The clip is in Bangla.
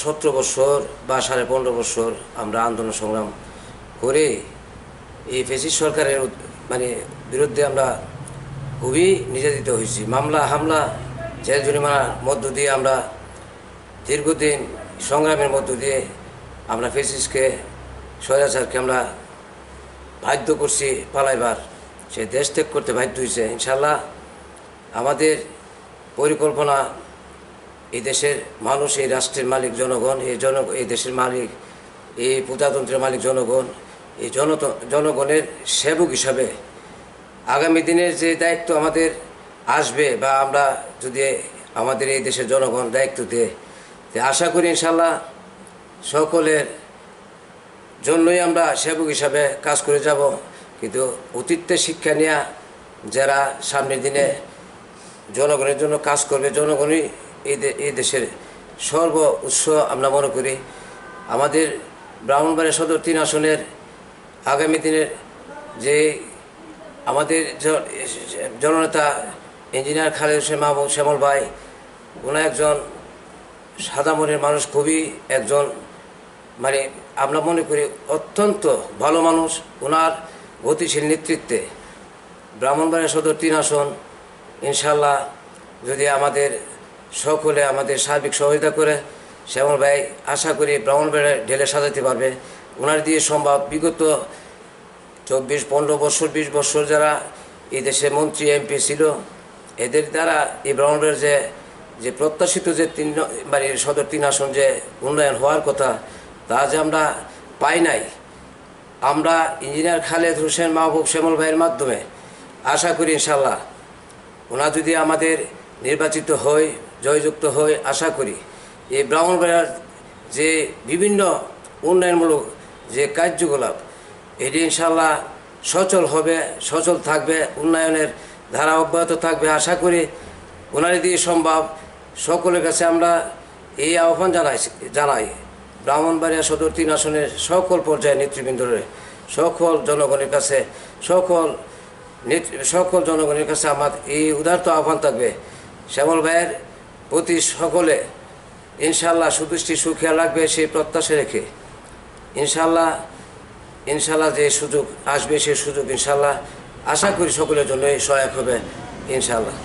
17 বছর বা 15.5 বছর আমরা আন্দোলন সংগ্রাম করে এই ফ্যাসিস্ট সরকারের বিরুদ্ধে আমরা খুবই নির্যাতিত হয়েছি। মামলা হামলা জেল জরিমানার মধ্য দিয়ে আমরা দীর্ঘদিন সংগ্রামের মধ্য দিয়ে আমরা ফ্যাসিস্টকে স্বৈরাচারকে আমরা বাধ্য করছি পালাইবার, সে দেশ ত্যাগ করতে বাধ্য হয়েছে। ইনশাল্লাহ আমাদের পরিকল্পনা, এই দেশের মানুষ, এই রাষ্ট্রের মালিক জনগণ, এই দেশের মালিক, এই প্রজাতন্ত্রের মালিক জনগণ, এই জনগণের সেবক হিসাবে আগামী দিনের যে দায়িত্ব আমাদের আসবে বা আমরা যদি আমাদের এই দেশের জনগণ দায়িত্ব দেয়, আশা করি ইনশাল্লাহ সকলের জন্যই আমরা সেবক হিসাবে কাজ করে যাব। কিন্তু অতীতে শিক্ষা নেওয়া যারা সামনের দিনে জনগণের জন্য কাজ করবে, জনগণই এই দেশের সর্ব উৎস আমরা মনে করি। আমাদের ব্রাহ্মণবাড়িয়া সদর 3 আসনের আগামী দিনের যে আমাদের জননেতা ইঞ্জিনিয়ার খালেদ হোসেন মাহমুদ শ্যামল ভাই, ওনার একজন সাদা মনের মানুষ, খুবই একজন আমরা মনে করি অত্যন্ত ভালো মানুষ। ওনার গতিশীল নেতৃত্বে ব্রাহ্মণবাড়িয়া সদর 3 আসন ইনশাল্লাহ যদি আমাদের সকলে আমাদের সার্বিক সহযোগিতা করে, শ্যামল ভাই আশা করি ব্রাহ্মণবাড়িয়া ঢেলে সাজাতে পারবে। ওনার দিয়ে সম্ভব। বিগত 24-15 বছর 20 বছর যারা এই দেশে মন্ত্রী এমপি ছিল, এদের দ্বারা এই ব্রাহ্মণবাড়িয়ার যে প্রত্যাশিত যে সদর 3 আসন যে উন্নয়ন হওয়ার কথা, তা যে আমরা পাই নাই। আমরা ইঞ্জিনিয়ার খালেদ হোসেন মাহবুব শ্যামল ভাইয়ের মাধ্যমে আশা করি ইনশাল্লাহ ওনার যদি আমাদের নির্বাচিত হয়, জয়যুক্ত হয়, আশা করি এই ব্রাহ্মণবাড়িয়ার যে বিভিন্ন উন্নয়নমূলক যে কার্যকলাপ, এটি ইনশাল্লাহ সচল হবে, সচল থাকবে, উন্নয়নের ধারা অব্যাহত থাকবে। আশা করি ওনার দিয়ে সম্ভব। সকলের কাছে আমরা এই আহ্বান জানাই ব্রাহ্মণবাড়িয়া সদর 3 আসনের সকল পর্যায়ের নেতৃবৃন্দরে, সকল জনগণের কাছে, সকল জনগণের কাছে আমার এই উদারত আহ্বান থাকবে, শ্যামল ভাইয়ের প্রতি সকলে ইনশাল্লাহ সুদৃষ্টি সুখিয়া লাগবে সেই প্রত্যাশা রেখে ইনশাল্লাহ যে সুযোগ আসবে সেই সুযোগ ইনশাল্লাহ আশা করি সকলের জন্য সহায়ক হবে ইনশাল্লাহ।